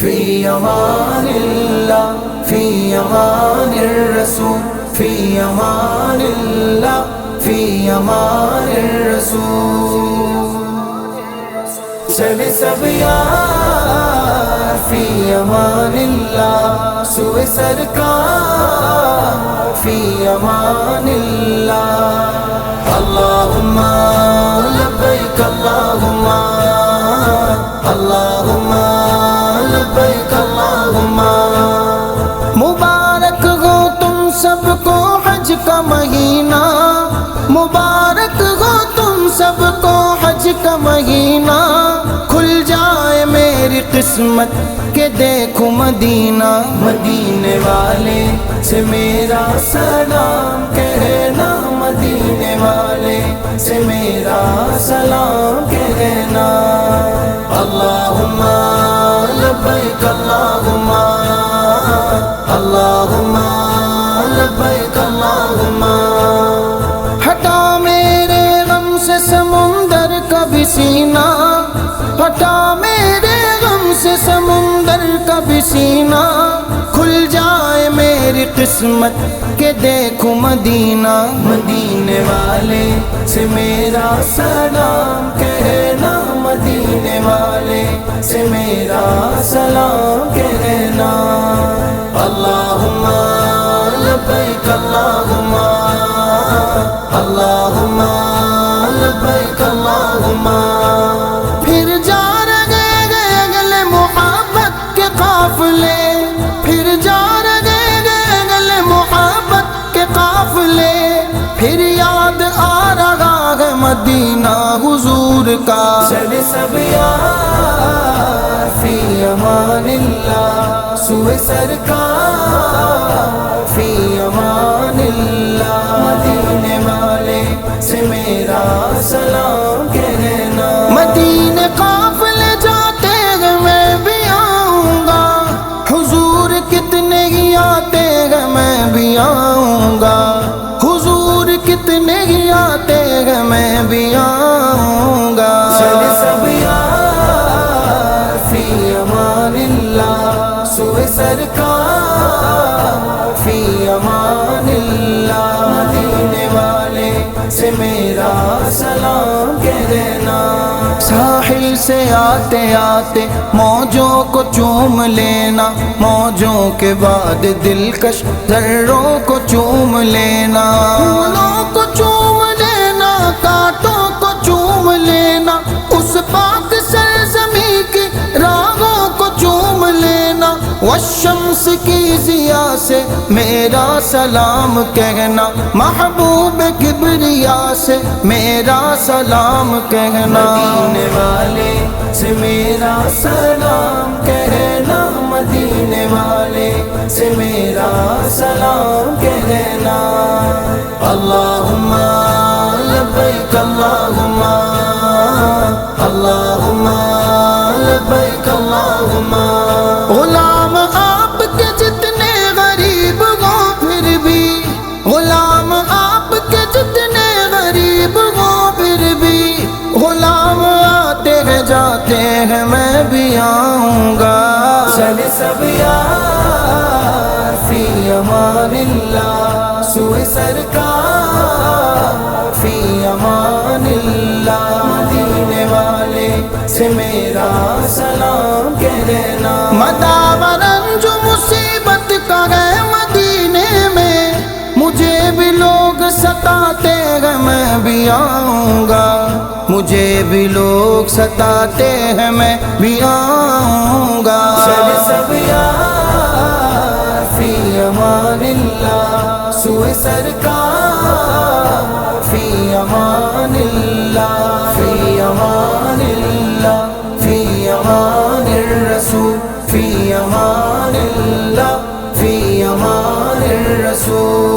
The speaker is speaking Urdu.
في امان الله في امان الرسول في امان الله في امان الرسول چلے سب یار فی امان اللہ سوئے سرکار فی امان اللہ اللہم لبیک اللہم اللہم لبیک اللہم مبارک ہو تم سب کو حج کا مہینہ مبارک ہو تم سب کو حج کا مہینہ کھل جائے میری قسمت کہ دیکھو مدینہ مدینے والے سے میرا سلام کہنا مدینے والے سے میرا سلام کہنا اللہم لبیک اللہم اللہم لبیک اللہم ہٹا میرے غم سے سمندر کا بھی سینہ ہٹا میرے غم سے سمندر کا بھی سینہ کھل جائے میری قسمت کہ دیکھو مدینہ مدینے والے سے میرا سلام کہنا مدینے والے سے میرا سلام کہنا اللہم لبیک اللہم اللہم لبیک اللہم پھر جا رہے گئے اگلے محبت کے قافلے پھر جا رہے گئے اگلے محبت کے قافلے پھر یاد آ رہا ہے مدینہ حضور کا چلے سب یار فی امان اللہ سوئے سرکار فی امان اللہ مدینے والے سے میرا سلام کہنا مدینے قافلے جاتے ہیں میں بھی آؤں گا حضور کتنے ہی آتے ہیں میں بھی آؤں گا حضور کتنے ہی آتے ہیں میں بھی آؤں گا چلے سب یار فی امان اللہ سوئے سرکار فی امان اللہ مدینے والے سے میرا سلام کہنا ساحل سے آتے آتے موجوں کو چوم لینا موجوں کے بعد دلکش ذروں کو چوم لینا پھولوں کو چوم لینا کانٹوں کو چوم لینا اس پاک سرزمین کی راہوں کو چوم لینا والشمس کی ضیاء سے میرا سلام کہنا محبوب کبریا سے میرا سلام کہنا مدینے والے سے میرا سلام کہنا مدینے والے سے میرا سلام کہنا اللہم لبیک اللہم اللہم لبیک اللہم غلام آپ کے جتنے غریب ہوں پھر بھی غلام آپ کے جتنے غریب ہوں پھر بھی غلام آتے ہیں جاتے ہیں میں بھی آؤں گا چلے سب یار فی امان اللہ سوئے سرکار فی امان اللہ مدینے والے سے میرا سلام کہنا مداورنج مصیبت کا ہے مدینے میں مجھے بھی لوگ ستاتے ہیں میں بھی آؤں گا مجھے بھی لوگ ستاتے ہیں میں بھی آؤں گا چلے سب یار فی امان اللہ سوئے سرکار فی امان اللہ فی امان اللہ فی امان الرسول فی امان اللہ فی امان الرسول